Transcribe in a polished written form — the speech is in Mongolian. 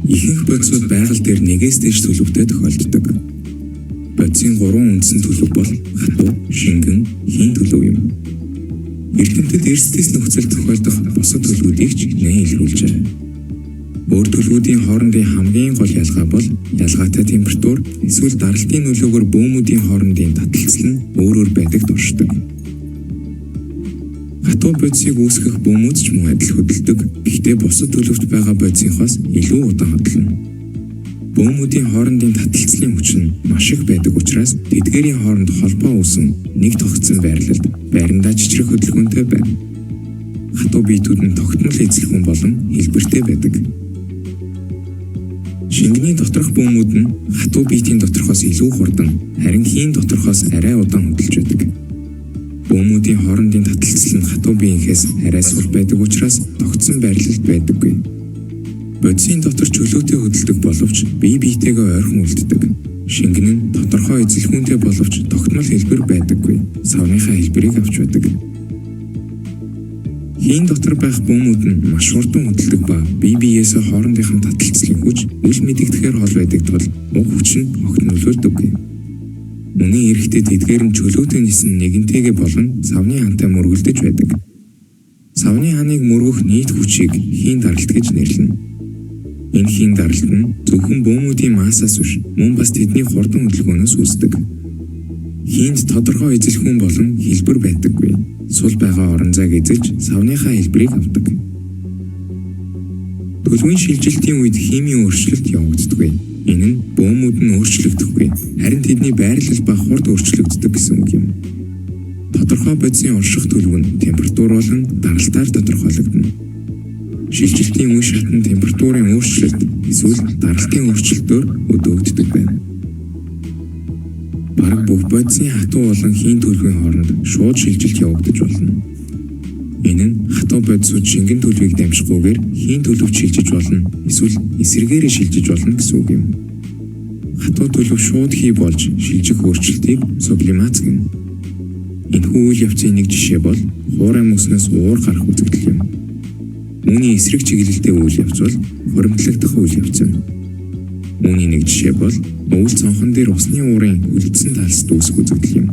Ихэнх бодисууд байгаль дээр нэгээс дээш төлөвтэй тохиолддог. Бодисын 3 үндсэн төлөв бол хатуу, шингэн, хийн төлөв юм. Эрдэмтэд эрсдэс нөхцөл тохиолдох бусад төлөвүүдийг ч нэн илрүүлжээ. Өөр төлөвүүдийн хоорондын хамгийн гол ялгаа бол ялгаатай температур эсвэл даралтын нөлөөгөөр бөөмүүдийн хоорондын таталцал нь өөр өөр байдаг туршдаг. Хатуу бодисыг үүсгэх бөөмүүд ч мөн адил хөдөлдөг. Гэхдээ бусад төлөвт байгаа бодисынхоос илүү удаан хөдлөнө. Бөөмүүдийн хоорондын таталцлын хүч нь маш их байдаг учраас тэдгээрийн хооронд холбоо үүсэн нэг тогтсон байрлалд байрандаа жижиг хөдөлгөөнтэй байна. Хатуу биетүүд нь тогтмол эзлэхэн болон хэлбэртэй байдаг. Шингэний доторх бөөмүүд нь хатуу биетийн доторхоос илүү хурдан, харин хийн доторхоос арай удаан хөдөлж байдаг. Бөөмүүдийн хоорондын таталцал нь хатуу биеийнхээс арай сул байдаг учраас тогтсон байрлалд байдаггүй. Бодисын дотор чөлөөтэй хөдөлдөг боловч бие биетэйгээ ойрхон үлддэг. Шингэн нь тодорхой эзлэхүүнтэй боловч тогтмол хэлбэр байдаггүй. Савныхаа хэлбэрийг авч байдаг. Хийн дотор байх бөөмүүд нь маш хурдан хөдөлдөг ба бие биеэсээ хоорондынхын таталцлын хүч үл мэдэгдэхээр хол байдаг тул уг хүч нь огт нөлөөлдөггүй. Үнэн эрэхтэй тэдгээр нь чөлөөтэй нисэн нэгэнтэйгээ болон савны хантай мөргөлдөж байдаг. Савны ханыг мөргөх нийт хүчийг хийн даралт гэж нэрлэнэ. Энэ хийн даралт нь зөвхөн бөөмүүдийн массаас биш, мөн бас тэдний хурдан хөдөлгөөнөөс үүсдэг. Хийнд тодорхой эзлэхүүн болон хэлбэр байдаггүй. Сул байгаа орон зайг эзэлж савныхаа хэлбэрийг авдаг. Төлөвийн шилжилтийн үед химийн өөрчлөлт явагддаггүй. Энэ нь бөөмүүд нь өөрчлөгдөхгүй, харин тэдний байрлал ба хурд өөрчлөгддөг гэсэн үг юм. Тодорхой бодисын орших төлөв нь температур болон даралтаар тодорхойлогдно. Шилжилтийн үе шатны температурын өөрчлөлт эсвэл даралтын өөрчлөлтөөр өдөөгддөг байна. Бараг бүх бодисын хатуу болон хийн төлөвийн хооронд шууд шилжилт явагдаж болно. Энэ нь хатуу бодисууд шингэн төлөвийг дамжихгүйгээр хийн төлөвд шилжиж болно, эсвэл эсрэгээрээ шилжиж болно гэсэн үг юм. Хатуу төлөв шууд хий болж шилжих өөрчлөлтийг сублимац гэнэ. Энэхүү үйл явцын нэг жишээ бол хуурай мөснөөс уур гарах үзэгдэл юм. Үүний эсрэг чиглэлтэй үйл явц бол хуримтлагдах үйл явц юм. Үүний нэг жишээ бол өвөл цонхон дээр усны уурын үлдсэн талс дүүсэх үзэгдэл юм.